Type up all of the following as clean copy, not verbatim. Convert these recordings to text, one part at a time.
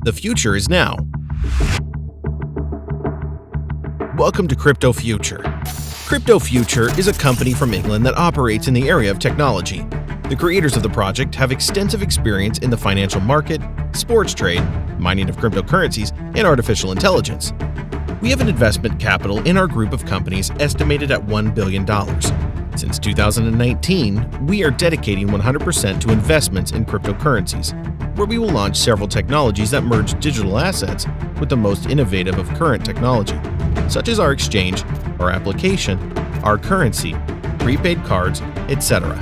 The future is now. Welcome to Crypto Future. Crypto Future is a company from England that operates in the area of technology. The creators of the project have extensive experience in the financial market, sports trade, mining of cryptocurrencies, and artificial intelligence. We have an investment capital in our group of companies estimated at $1 billion. Since 2019, we are dedicating 100% to investments in cryptocurrencies, where we will launch several technologies that merge digital assets with the most innovative of current technology, such as our exchange, our application, our currency, prepaid cards, etc.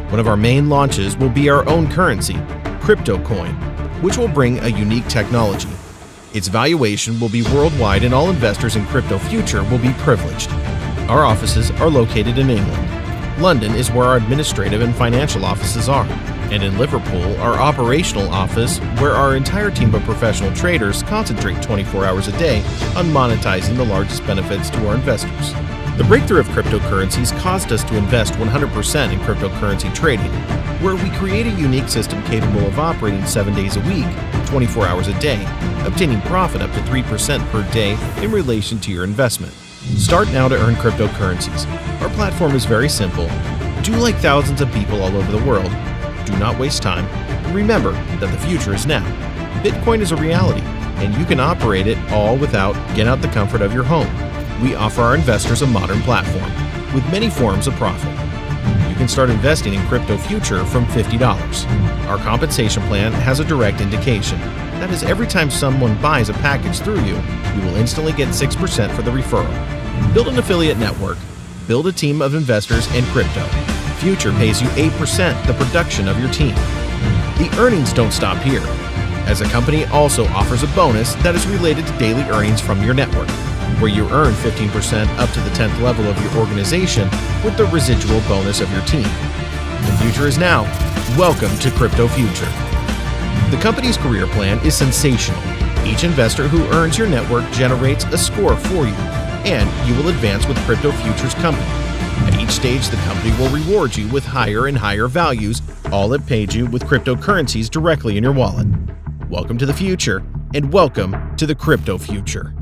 One of our main launches will be our own currency, CryptoCoin, which will bring a unique technology. Its valuation will be worldwide and all investors in Crypto Future will be privileged. Our offices are located in England. London is where our administrative and financial offices are, and in Liverpool, our operational office, where our entire team of professional traders concentrate 24 hours a day on monetizing the largest benefits to our investors. The breakthrough of cryptocurrencies caused us to invest 100% in cryptocurrency trading, where we create a unique system capable of operating 7 days a week, 24 hours a day, obtaining profit up to 3% per day in relation to your investment. Start now to earn cryptocurrencies. Our platform is very simple. Do like thousands of people all over the world. Do not waste time. And remember that the future is now. Bitcoin is a reality, and you can operate it all without getting out the comfort of your home. We offer our investors a modern platform with many forms of profit. You can start investing in Crypto Future from $50. Our compensation plan has a direct indication. That is, every time someone buys a package through you, you will instantly get 6% for the referral. Build an affiliate network. Build a team of investors in crypto. Future pays you 8% the production of your team. The earnings don't stop here, as the company also offers a bonus that is related to daily earnings from your network, where you earn 15% up to the 10th level of your organization with the residual bonus of your team. The future is now. Welcome to Crypto Future. The company's career plan is sensational. Each investor who earns your network generates a score for you, and you will advance with Crypto Future's company. At each stage, the company will reward you with higher and higher values, all that paid you with cryptocurrencies directly in your wallet. Welcome to the future, and welcome to the Crypto Future.